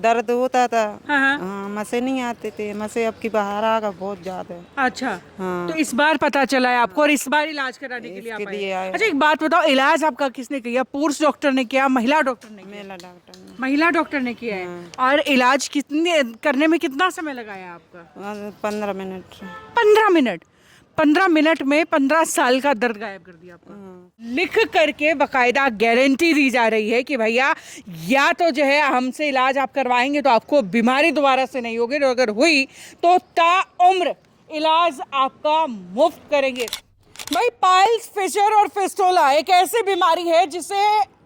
दर्द होता था। हाँ। हाँ, मसे नहीं आते थे, मसे अब की बाहर आ गए बहुत ज्यादा। अच्छा। हाँ। तो इस बार पता चला है आपको और इस बार इलाज कराने के लिए आप इसके आए लिए हैं। आए। अच्छा, एक बात बताओ, इलाज आपका किसने किया? पुरुष डॉक्टर ने किया, महिला डॉक्टर ने किया? मेला डॉक्टर ने। महिला डॉक्टर ने किया है। हाँ। और इलाज कितने करने में कितना समय लगाया आपका? 15 मिनट। 15 मिनट। 15 मिनट में 15 साल का दर्द गायब कर दिया आपका। हाँ। लिख करके बकायदा गारंटी दी जा रही है कि भैया या तो जो है हमसे इलाज आप करवाएंगे तो आपको बीमारी दोबारा से नहीं होगी, और अगर हुई तो ताउम्र इलाज आपका मुफ्त करेंगे। भाई, पाइल्स, फिशर और फिस्टुला एक ऐसी बीमारी है जिसे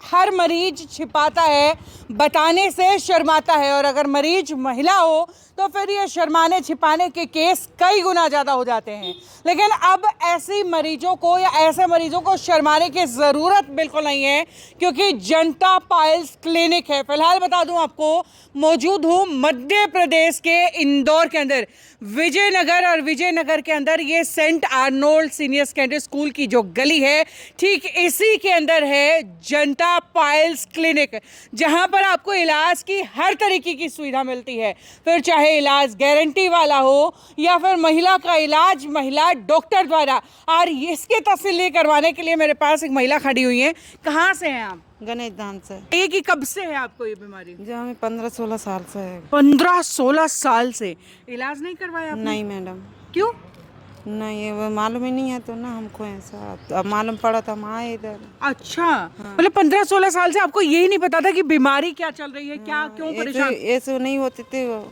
हर मरीज छिपाता है, बताने से शर्माता है, और अगर मरीज महिला हो तो फिर ये शर्माने छिपाने के केस कई गुना ज़्यादा हो जाते हैं। लेकिन अब ऐसी मरीजों को या ऐसे मरीजों को शर्माने की ज़रूरत बिल्कुल नहीं है, क्योंकि जनता पाइल्स क्लिनिक है। फिलहाल बता दूं आपको, मौजूद हूँ मध्य प्रदेश के इंदौर के अंदर, विजयनगर, और विजयनगर के अंदर ये Saint Arnold senior secondary school की जो गली है, ठीक इसी के अंदर है जनता पाइल्स क्लिनिक, जहां पर आपको इलाज की हर तरीके की सुविधा मिलती है। फिर चाहे इलाज गारंटी वाला हो या फिर महिला का इलाज महिला डॉक्टर द्वारा। और इसके तसल्ली करवाने के लिए मेरे पास एक महिला खड़ी हुई है। कहाँ से हैं आप? गणेश धाम से। ये कि कब से है आपको ये बीमारी? जो हमें 15-16 साल से है। 15-16 साल से इलाज नहीं करवाया आपने? नहीं मैडम। क्यों? नहीं, वो मालूम ही नहीं है तो ना हमको ऐसा, अब मालूम पड़ा तो हम आए इधर। अच्छा, मतलब 15-16 साल से आपको यही नहीं पता था कि बीमारी क्या चल रही है, क्या क्यों परेशान? ऐसे नहीं होते थे वो।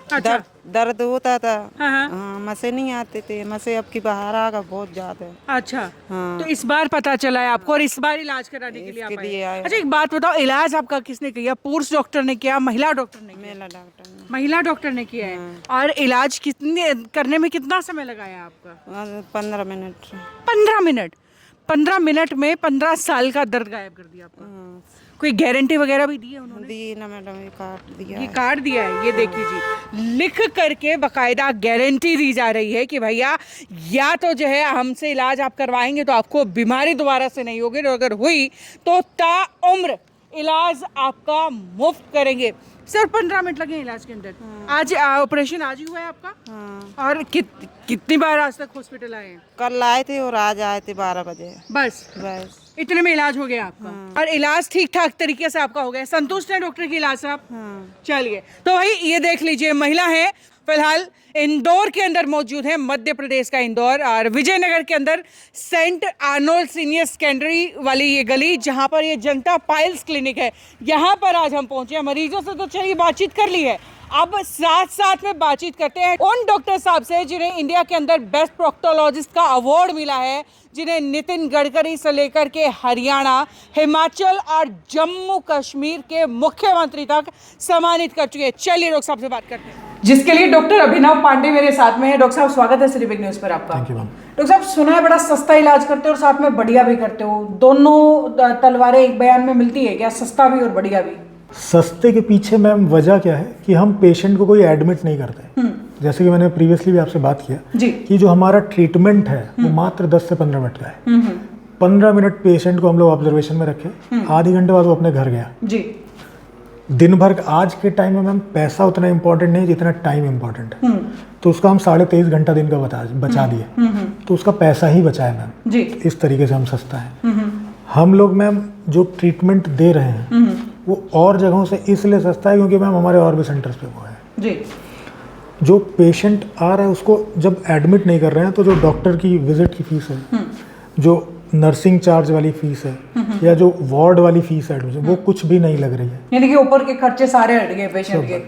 अच्छा। दर्द होता था। हाँ। हाँ, मसे नहीं आते थे, मसे अब की बाहर आ गए बहुत ज्यादा। अच्छा। हाँ। तो इस बार पता चला है आपको और इस बार इलाज कराने के लिए आप इसके लिए आए। आए। अच्छा, एक बात बताओ, इलाज आपका किसने किया? पुरुष डॉक्टर ने किया, महिला डॉक्टर ने किया? मेला डॉक्टर ने। महिला डॉक्टर ने किया है। और इलाज कितने करने में कितना समय लगाया आपका? 15 मिनट। 15 मिनट। 15 मिनट में 15 साल का दर्द गायब कर दिया आपका। हाँ, कोई गारंटी वगैरह भी दी है उन्होंने? दी ना मैडम, ये काट दिया ये है। कार्ड दिया है, ये देखिए जी, लिख करके बकायदा गारंटी दी जा रही है कि भैया या तो जो है हमसे इलाज आप करवाएंगे तो आपको बीमारी दोबारा से नहीं होगी, और अगर हुई तो ताउम्र इलाज आपका मुफ्त करेंगे। सिर्फ 15 मिनट लगे इलाज के अंदर। आज ऑपरेशन आज ही हुआ है आपका? हाँ। और कितनी बार आज तक हॉस्पिटल आए हैं? कल आए थे और आज आए थे 12 बजे। बस बस। इतने में इलाज हो गया आपका? और इलाज ठीक ठाक तरीके से आपका हो गया? संतुष्ट है डॉक्टर के इलाज से आप? हाँ। चलिए, तो भाई ये देख लीजिए, महिला है, फिलहाल इंदौर के अंदर मौजूद है, मध्य प्रदेश का इंदौर, और विजयनगर के अंदर सेंट आर्नोल्ड सीनियर सेकेंडरी वाली ये गली, जहां पर ये जनता पाइल्स क्लिनिक है, यहां पर आज हम पहुंचे हैं। मरीजों से तो चलिए बातचीत कर ली है, अब साथ साथ में बातचीत करते हैं उन डॉक्टर साहब से जिन्हें इंडिया के अंदर बेस्ट प्रोक्टोलॉजिस्ट का अवार्ड मिला है, जिन्हें नितिन गडकरी से लेकर के हरियाणा, हिमाचल और जम्मू कश्मीर के मुख्यमंत्री तक सम्मानित कर चुके हैं। चलिए डॉक्टर साहब से बात करते हैं, जिसके लिए डॉक्टर अभिनव पांडे मेरे साथ में है। डॉक्टर साहब, स्वागत है सिटी बिग न्यूज़ पर आपका। Thank you ma'am. डॉक्टर साहब, सुना है बड़ा सस्ता इलाज करते हो और साथ में बढ़िया भी करते हो, दोनों तलवारें एक बयान में मिलती है क्या? सस्ता भी और बढ़िया भी? सस्ते के पीछे मैम वजह क्या है कि हम पेशेंट को कोई एडमिट नहीं करते। जैसे कि मैंने प्रीवियसली भी आपसे बात किया जी, कि जो हमारा ट्रीटमेंट है वो मात्र 10 से 15 मिनट का है। 15 मिनट पेशेंट को हम लोग ऑब्जर्वेशन में रखे, आधे घंटे बाद वो अपने घर गया जी। दिन भर आज के टाइम में मैम पैसा उतना इम्पोर्टेंट नहीं जितना टाइम इम्पोर्टेंट है। तो उसका हम 23.5 घंटा दिन का बचा दिए, तो उसका पैसा ही बचा है मैम जी। इस तरीके से हम सस्ता है। हम लोग मैम जो ट्रीटमेंट दे रहे हैं वो और जगहों से इसलिए सस्ता है क्योंकि मैम हमारे और भी सेंटर्स पे वो है जी। जो पेशेंट आ रहा है उसको जब एडमिट नहीं कर रहे हैं तो जो डॉक्टर की विजिट की फीस है, जो नर्सिंग चार्ज वाली फीस है, या जो वार्ड वाली फीस है एडमिशन, वो कुछ भी नहीं लग रही है। यानी कि ऊपर के खर्चे सारे हट गए पेशेंट के।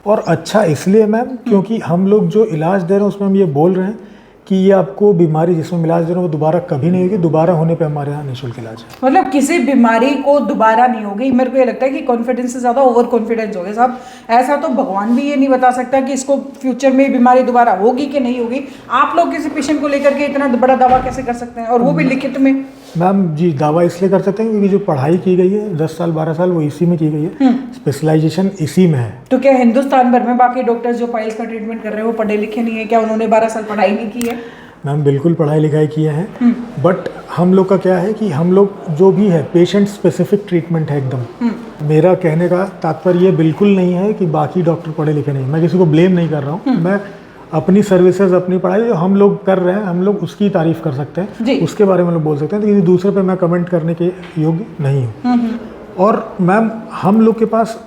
और अच्छा इसलिए मैम क्योंकि हम लोग जो इलाज दे रहे हैं उसमें हम ये बोल रहे हैं कि ये आपको बीमारी जिसमें इलाज दे रहे हैं वो दोबारा कभी नहीं होगी, दोबारा होने पे हमारे यहाँ निःशुल्क इलाज है। मतलब किसी बीमारी को दोबारा नहीं होगी। मेरे को ये लगता है कि कॉन्फिडेंस से ज़्यादा ओवर कॉन्फिडेंस हो गया साहब। ऐसा तो भगवान भी ये नहीं बता सकता कि इसको फ्यूचर में बीमारी दोबारा होगी कि नहीं होगी। आप लोग किसी पेशेंट को लेकर के इतना बड़ा दावा कैसे कर सकते हैं, और वो भी लिखित में? मैम जी, दावा इसलिए कर सकते हैं क्योंकि जो पढ़ाई की गई है 10 साल 12 साल वो इसी में की गई है, स्पेशलाइजेशन इसी में है। तो क्या हिंदुस्तान भर में बाकी डॉक्टर्स जो पाइल्स का ट्रीटमेंट कर रहे हैं वो पढ़े लिखे नहीं है क्या? उन्होंने 12 साल पढ़ाई नहीं की है? मैम बिल्कुल पढ़ाई लिखाई किए हैं, बट हम लोग का क्या है कि हम लोग जो भी है पेशेंट स्पेसिफिक ट्रीटमेंट है एकदम। मेरा कहने का तात्पर्य ये बिल्कुल नहीं है कि बाकी डॉक्टर पढ़े लिखे नहीं, मैं किसी को ब्लेम नहीं कर रहा हूँ। मैं अपनी सर्विसेज अपनी पढ़ाई जो हम लोग कर रहे हैं हम लोग उसकी तारीफ कर सकते हैं, उसके बारे में लोग बोल सकते हैं, तो किसी दूसरे पे मैं कमेंट करने के योग्य नहीं हूँ। और मैम हम लोग के पास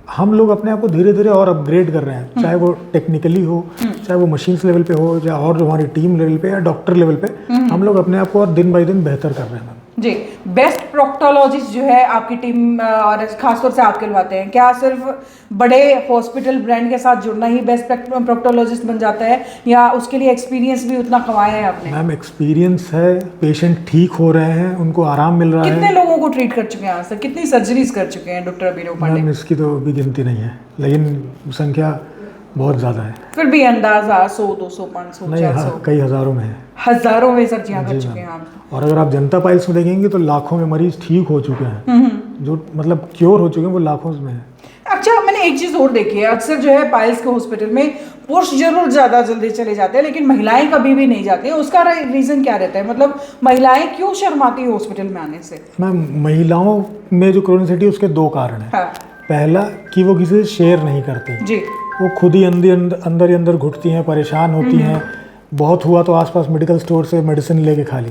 हम लोग अपने आप को धीरे धीरे और अपग्रेड कर रहे हैं, चाहे वो टेक्निकली हो, चाहे वो मशीन्स लेवल पे हो, या और जो हमारी टीम लेवल पे या डॉक्टर लेवल पे, हम लोग अपने आप को और दिन बाय दिन बेहतर कर रहे हैं। जी, बेस्ट प्रोक्टोलॉजिस्ट जो है आपकी टीम और खासतौर से आप कहलवाते हैं, क्या सिर्फ बड़े हॉस्पिटल ब्रांड के साथ जुड़ना ही बेस्ट प्रोक्टोलॉजिस्ट बन जाता है, या उसके लिए एक्सपीरियंस भी उतना कमाया है आपने? मैम एक्सपीरियंस है, पेशेंट ठीक हो रहे हैं, उनको आराम मिल रहा है। कितने लोगों को ट्रीट कर चुके हैं आज तक, कितनी सर्जरीज कर चुके हैं डॉक्टर अभिनव पांडे? मैम इसकी तो भी गिनती नहीं है, लेकिन संख्या बहुत ज़्यादा है। फिर भी अंदाजा 100, 200, 500, 400? कई हज़ारों में है। हजारों में सर्जरियां कर चुके हैं आप। और अगर आप जनता पाइल्स में देखेंगे तो लाखों में मरीज ठीक हो चुके हैं, जो मतलब क्योर हो चुके हैं वो लाखों में है। अच्छा, मैंने एक चीज और देखी है, अक्सर जो है पाइल्स के हॉस्पिटल में पुरुष जरूर ज्यादा जल्दी चले जाते हैं, लेकिन महिलाएं कभी भी नहीं जाती हैं। उसका रीजन क्या रहता है? मतलब महिलाएं क्यों शर्माती है हॉस्पिटल में आने से? मैम महिलाओं में जो क्रोनिसिटी उसके दो कारण है। हाँ। पहला कि वो किसी से शेयर नहीं करती जी, वो खुद ही अंदर ही अंदर घुटती हैं, परेशान होती हैं, बहुत हुआ तो आसपास मेडिकल स्टोर से मेडिसिन लेके खा ली।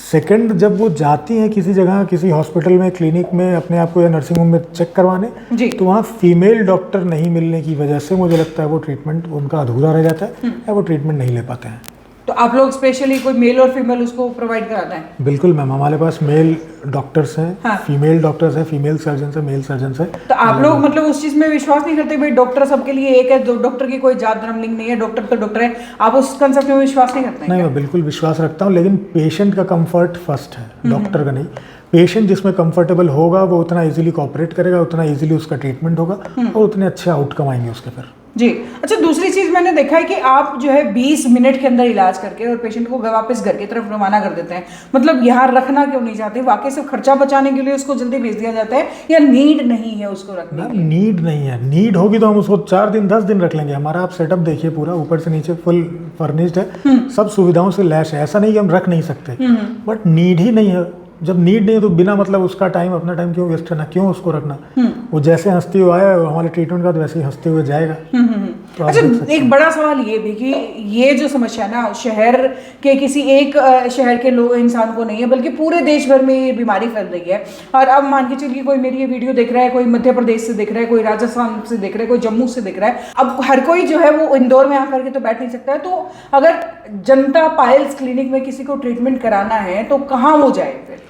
सेकंड, जब वो जाती हैं किसी जगह, किसी हॉस्पिटल में, क्लिनिक में अपने आप को या नर्सिंग होम में चेक करवाने, तो वहाँ फीमेल डॉक्टर नहीं मिलने की वजह से मुझे लगता है वो ट्रीटमेंट उनका अधूरा रह जाता है या वो ट्रीटमेंट नहीं ले पाते हैं। तो आप लोग स्पेशली कोई मेल और फीमेल उसको प्रोवाइड कराते हैं? बिल्कुल मैम, हमारे पास मेल डॉक्टर्स हैं, हाँ। फीमेल डॉक्टर्स हैं, फीमेल सर्जन है, मेल सर्जन है। तो आप लोग मतलब उस चीज में विश्वास नहीं करते भाई डॉक्टर सबके लिए एक है, डॉक्टर की कोई जात धर्म लिंग नहीं है, डॉक्टर तो डॉक्टर है, आप उस कंसेप्ट में विश्वास नहीं करते? नहीं, मैं बिल्कुल विश्वास रखता हूँ, लेकिन पेशेंट का कंफर्ट फर्स्ट है, डॉक्टर का नहीं। पेशेंट जिसमें कंफर्टेबल होगा वो उतना इजीली कोऑपरेट करेगा, उतना इजीली उसका ट्रीटमेंट होगा और उतने अच्छे आउटकम आएंगे उसके फिर। जी। अच्छा, दूसरी चीज मैंने देखा है कि आप जो है 20 मिनट के अंदर इलाज करके और पेशेंट को वापस घर की तरफ रवाना कर देते हैं। मतलब यहाँ रखना क्यों नहीं चाहते? वाकई सिर्फ खर्चा बचाने के लिए उसको जल्दी भेज दिया जाता है, या नीड नहीं है उसको रखने की? नीड नहीं है, नीड होगी तो हम उसको 4 दिन 10 दिन रख लेंगे। हमारा आप सेटअप देखिए, पूरा ऊपर से नीचे फुल फर्निश्ड है, सब सुविधाओं से लैस है। ऐसा नहीं कि हम रख नहीं सकते, बट नीड ही नहीं है। जब नीड नहीं है तो बिना मतलब उसका टाइम, अपना टाइम क्यों वेस्ट करना, क्यों उसको रखना? वो जैसे हंसते हुए आया हमारे ट्रीटमेंट का, तो वैसे ही हंसते हुए जाएगा। तो अच्छा, एक बड़ा सवाल ये भी कि ये जो समस्या है ना, शहर के किसी एक शहर के लोग इंसान को नहीं है, बल्कि पूरे देश भर में ये बीमारी फैल रही है। और अब मान के चलिए कोई मेरी ये वीडियो देख रहा है, कोई मध्य प्रदेश से देख रहा है, कोई राजस्थान से देख रहा है, कोई जम्मू से देख रहा है। अब हर कोई जो है वो इंदौर में आकर के तो बैठ नहीं सकता है। तो अगर जनता पाइल्स क्लिनिक में किसी को ट्रीटमेंट कराना है तो कहाँ वो जाए फिर?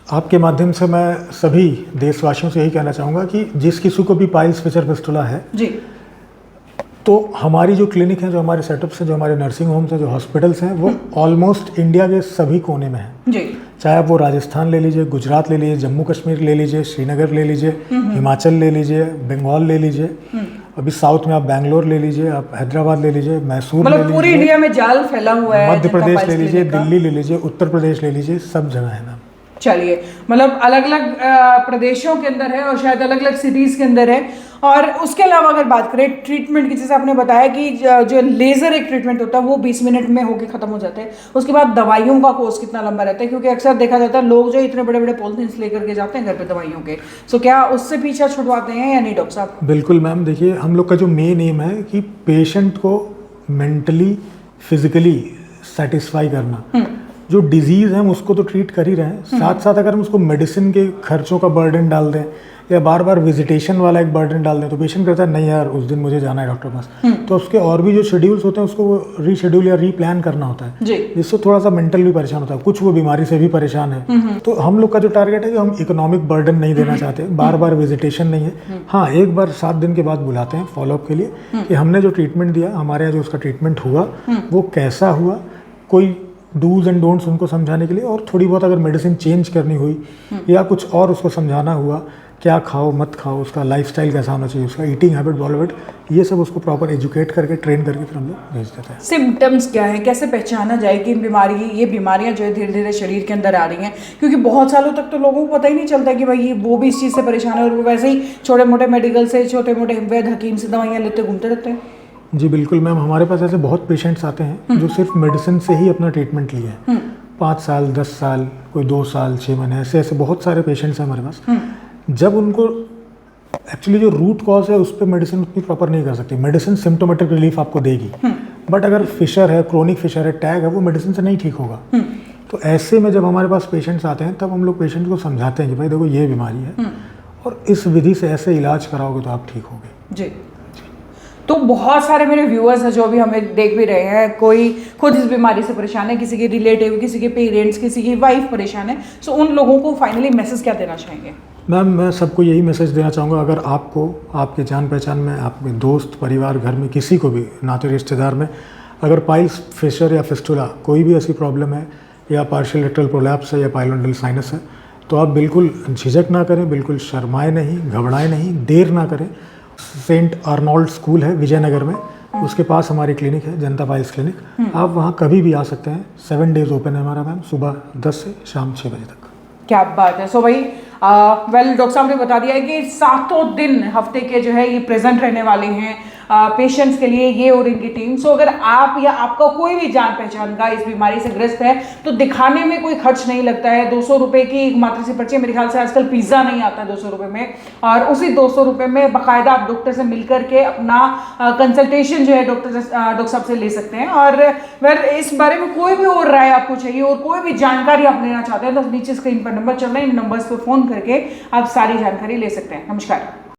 आपके माध्यम से मैं सभी देशवासियों से यही कहना चाहूँगा कि जिस किसी को भी पाइल्स फिशर फिस्टुला है जी, तो हमारी जो क्लिनिक है, जो हमारे सेटअप्स हैं, जो हमारे नर्सिंग होम्स हैं, जो हॉस्पिटल्स हैं, वो ऑलमोस्ट इंडिया के सभी कोने में हैं। जी। चाहे आप वो राजस्थान ले लीजिए, गुजरात ले लीजिए, जम्मू कश्मीर ले लीजिए, श्रीनगर ले लीजिए, हिमाचल ले लीजिए, बंगाल ले लीजिए, अभी साउथ में आप बैंगलोर ले लीजिए, आप हैदराबाद ले लीजिए, मैसूर ले मतलब पूरी लीजिए, इंडिया में जाल फैला हुआ है। मध्य जनता प्रदेश पाइल्स ले लीजिए, क्लिनिक का। दिल्ली ले लीजिए, उत्तर प्रदेश ले लीजिए, सब जगह है मैम। चलिए, मतलब अलग अलग प्रदेशों के अंदर है और शायद अलग अलग सिटीज़ के अंदर है। और उसके अलावा अगर बात करें ट्रीटमेंट की, जैसे आपने बताया कि जो लेज़र एक ट्रीटमेंट होता है वो 20 मिनट में होके ख़त्म हो जाते हैं। उसके बाद दवाइयों का कोर्स कितना लंबा रहता है? क्योंकि अक्सर देखा जाता है लोग जो इतने बड़े बड़े पॉलिथिन्स लेकर के जाते हैं घर पे दवाइयों के, सो क्या उससे पीछा छुड़वाते हैं या नहीं डॉक्टर साहब? बिल्कुल मैम, देखिए हम लोग का जो मेन एम है कि पेशेंट को मेंटली फिजिकली सेटिस्फाई करना। जो डिजीज़ है हम उसको तो ट्रीट कर ही रहे हैं, साथ साथ अगर हम उसको मेडिसिन के खर्चों का बर्डन डाल दें या बार बार विजिटेशन वाला एक बर्डन डाल दें, तो पेशेंट कहता है नहीं यार उस दिन मुझे जाना है डॉक्टर पास, तो उसके और भी जो शेड्यूल्स होते हैं उसको वो रीशेड्यूल या रीप्लान करना होता है, जिससे थोड़ा सा मेंटल भी परेशान होता है। कुछ वो बीमारी से भी परेशान है। तो हम लोग का जो टारगेट है कि हम इकोनॉमिक बर्डन नहीं देना चाहते, बार बार विजिटेशन नहीं है। हाँ, एक बार 7 दिन के बाद बुलाते हैं फॉलोअप के लिए कि हमने जो ट्रीटमेंट दिया, हमारे यहाँ जो उसका ट्रीटमेंट हुआ वो कैसा हुआ, कोई डूज एंड डोंट्स उनको समझाने के लिए, और थोड़ी बहुत अगर मेडिसिन चेंज करनी हुई या कुछ और उसको समझाना हुआ, क्या खाओ मत खाओ, उसका लाइफस्टाइल कैसा होना चाहिए, उसका ईटिंग हैबिट बॉलवेट, ये सब उसको प्रॉपर एजुकेट करके ट्रेन करके फिर हम लोग भेज देते हैं। सिम्टम्स क्या है, कैसे पहचाना जाए कि ये बीमारियां जो है धीरे धीरे शरीर के अंदर आ रही हैं? क्योंकि बहुत सालों तक तो लोगों को पता ही नहीं चलता कि भाई वो भी इस चीज़ से परेशान है और वो वैसे ही छोटे मोटे मेडिकल से, छोटे मोटे वैद्य हकीम से दवाइयाँ लेते घूमते रहते हैं। जी बिल्कुल मैम, हमारे पास ऐसे बहुत पेशेंट्स आते हैं जो सिर्फ मेडिसिन से ही अपना ट्रीटमेंट लिए हैं। 5 साल 10 साल, कोई 2 साल 6 महीने, ऐसे ऐसे बहुत सारे पेशेंट्स हैं हमारे पास। जब उनको एक्चुअली जो रूट कॉज है उस पर मेडिसिन उतनी प्रॉपर नहीं कर सकती। मेडिसिन सिम्टोमेटिक रिलीफ आपको देगी, बट अगर फिशर है, क्रोनिक फिशर है, टैग है, वो मेडिसिन से नहीं ठीक होगा। तो ऐसे में जब हमारे पास पेशेंट्स आते हैं तब हम लोग पेशेंट को समझाते हैं कि भाई देखो ये बीमारी है और इस विधि से ऐसे इलाज कराओगे तो आप ठीक होगे। जी। तो बहुत सारे मेरे व्यूअर्स हैं जो भी हमें देख भी रहे हैं, कोई खुद इस बीमारी से परेशान है, किसी के रिलेटिव, किसी के पेरेंट्स, किसी की वाइफ परेशान है। सो उन लोगों को फाइनली मैसेज क्या देना चाहेंगे? मैम मैं सबको यही मैसेज देना चाहूँगा, अगर आपको आपके जान पहचान में, आपके दोस्त परिवार, घर में किसी को भी, नाते रिश्तेदार में अगर पाइल्स, फिशर या फिस्टुला कोई भी ऐसी प्रॉब्लम है, या पार्शियल रेक्टल प्रोलैप्स है या पाइलोडल साइनस है, तो आप बिल्कुल झिझक ना करें, बिल्कुल शर्माए नहीं, घबराए नहीं, देर ना करें। सेंट आर्नोल्ड स्कूल है विजयनगर में, उसके पास हमारी क्लिनिक है, जनता पाइल्स क्लिनिक। आप वहाँ कभी भी आ सकते हैं। 7 डेज ओपन है हमारा मैम, सुबह 10 से शाम 6 बजे तक। क्या बात है। सो भाई वेल डॉक्टर साहब ने बता दिया है कि 7 दिन हफ्ते के जो है ये प्रेजेंट रहने वाले हैं पेशेंट्स के लिए, ये और इनकी टीम। सो अगर आप या आपका कोई भी जान पहचान का इस बीमारी से ग्रस्त है तो दिखाने में कोई खर्च नहीं लगता है। 200 रुपये की एक मात्र सी पर्ची, मेरे ख्याल से आजकल पिज्ज़ा नहीं आता है 200 रुपये में, और उसी 200 रुपये में बाकायदा आप डॉक्टर से मिलकर के अपना कंसल्टेशन जो है डॉक्टर साहब से ले सकते हैं। और वेल इस बारे में कोई भी और राय आपको चाहिए और कोई भी जानकारी आप लेना चाहते हैं तो नीचे स्क्रीन पर नंबर चल रहे हैं, इन नंबर्स पर फ़ोन करके आप सारी जानकारी ले सकते हैं। नमस्कार।